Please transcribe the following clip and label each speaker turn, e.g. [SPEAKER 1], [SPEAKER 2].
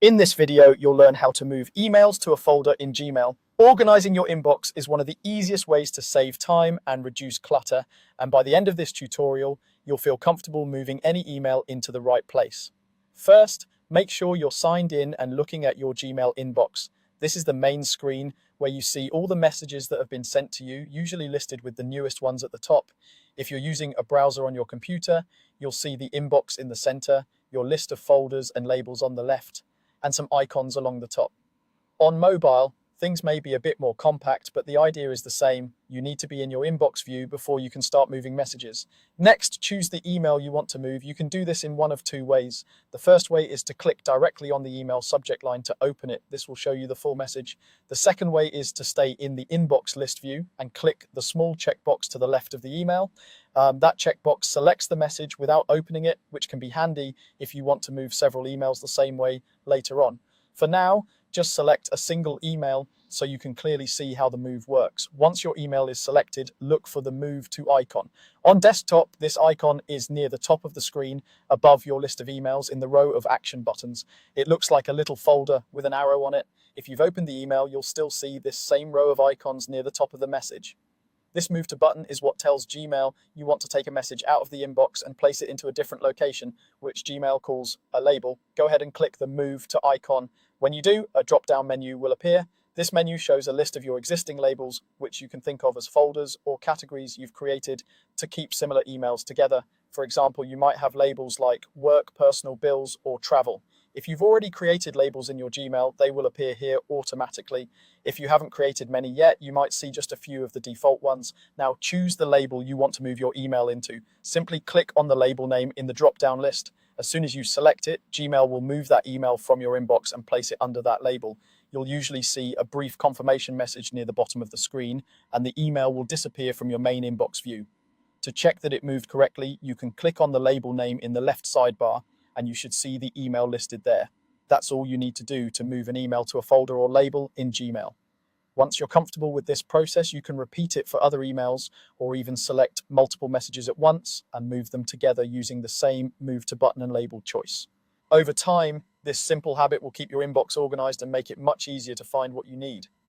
[SPEAKER 1] In this video, you'll learn how to move emails to a folder in Gmail. Organizing your inbox is one of the easiest ways to save time and reduce clutter, and by the end of this tutorial, you'll feel comfortable moving any email into the right place. First, make sure you're signed in and looking at your Gmail inbox. This is the main screen where you see all the messages that have been sent to you, usually listed with the newest ones at the top. If you're using a browser on your computer, you'll see the inbox in the center, your list of folders and labels on the left, and some icons along the top. On mobile, things may be a bit more compact, but the idea is the same. You need to be in your inbox view before you can start moving messages. Next, choose the email you want to move. You can do this in one of two ways. The first way is to click directly on the email subject line to open it. This will show you the full message. The second way is to stay in the inbox list view and click the small checkbox to the left of the email. That checkbox selects the message without opening it, which can be handy if you want to move several emails the same way later on. For now, just select a single email so you can clearly see how the move works. Once your email is selected, look for the Move to icon. On desktop, this icon is near the top of the screen above your list of emails in the row of action buttons. It looks like a little folder with an arrow on it. If you've opened the email, you'll still see this same row of icons near the top of the message. This Move to button is what tells Gmail you want to take a message out of the inbox and place it into a different location, which Gmail calls a label. Go ahead and click the Move to icon. When you do, a drop-down menu will appear. This menu shows a list of your existing labels, which you can think of as folders or categories you've created to keep similar emails together. For example, you might have labels like work, personal, bills, or travel. If you've already created labels in your Gmail, they will appear here automatically. If you haven't created many yet, you might see just a few of the default ones. Now choose the label you want to move your email into. Simply click on the label name in the drop-down list. As soon as you select it, Gmail will move that email from your inbox and place it under that label. You'll usually see a brief confirmation message near the bottom of the screen, and the email will disappear from your main inbox view. To check that it moved correctly, you can click on the label name in the left sidebar, and you should see the email listed there. That's all you need to do to move an email to a folder or label in Gmail. Once you're comfortable with this process, you can repeat it for other emails or even select multiple messages at once and move them together using the same Move to button and label choice. Over time, this simple habit will keep your inbox organized and make it much easier to find what you need.